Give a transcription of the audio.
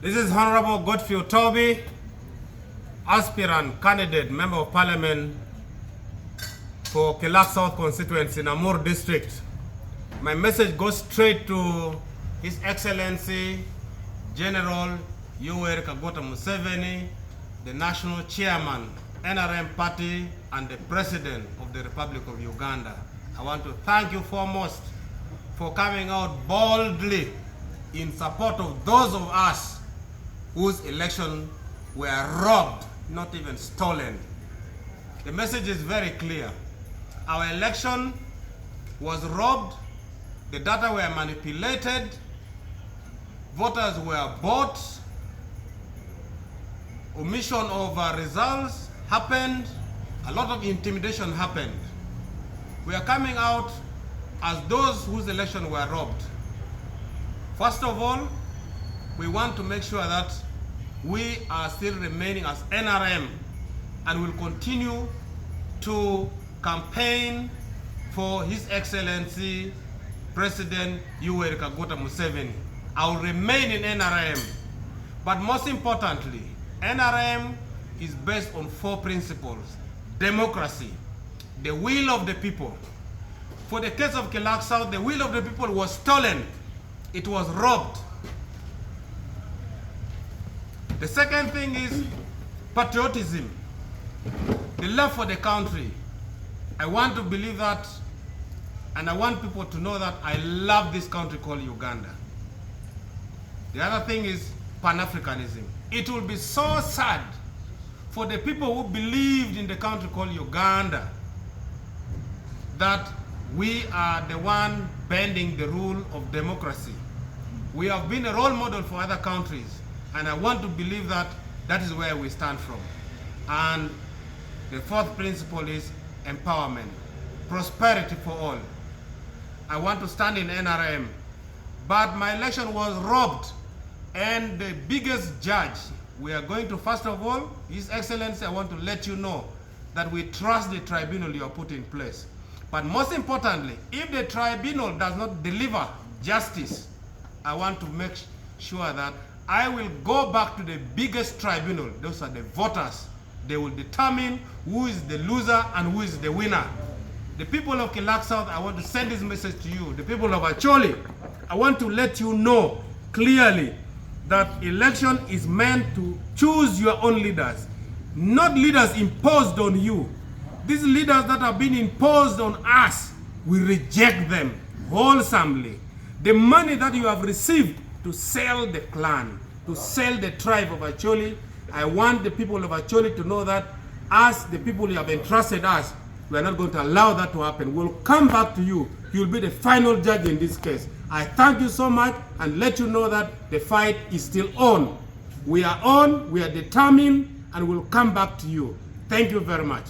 This is Honorable Godfrey Otobi, aspirant candidate member of parliament for Kelak South constituency in Amur district. My message goes straight to His Excellency General Yoweri Kaguta Museveni, the national chairman, NRM party, and the president of the Republic of Uganda. I want to thank you foremost for coming out boldly in support of those of us whose election were robbed, not even stolen. The message is very clear. Our election was robbed, the data were manipulated, voters were bought, omission of results happened, a lot of intimidation happened. We are coming out as those whose election were robbed. First of all, we want to make sure that we are still remaining as NRM and will continue to campaign for His Excellency President Yoweri Kaguta Museveni. I will remain in NRM, but most importantly, NRM is based on 4 principles. Democracy, the will of the people. For the case of Kelak South, the will of the people was stolen. It was robbed. The second thing is patriotism, the love for the country. I want to believe that, and I want people to know that I love this country called Uganda. The other thing is Pan-Africanism. It will be so sad for the people who believed in the country called Uganda that we are the one bending the rule of democracy. We have been a role model for other countries, and I want to believe that that is where we stand from. And the 4th principle is empowerment, prosperity for all. I want to stand in NRM, but my election was robbed, and the biggest judge, we are going to, first of all, His Excellency, I want to let you know that we trust the tribunal you have put in place. But most importantly, if the tribunal does not deliver justice, I want to make sure that I will go back to the biggest tribunal. Those are the voters. They will determine who is the loser and who is the winner. The people of Kelak South, I want to send this message to you. The people of Acholi, I want to let you know clearly that election is meant to choose your own leaders, not leaders imposed on you. These leaders that have been imposed on us, we reject them wholesomely. The money that you have received to sell the clan, to sell the tribe of Acholi, I want the people of Acholi to know that as the people you have entrusted us, we are not going to allow that to happen. We'll come back to you. You will be the final judge in this case. I thank you so much and let you know that the fight is still on. We are on, we are determined, and we'll come back to you. Thank you very much.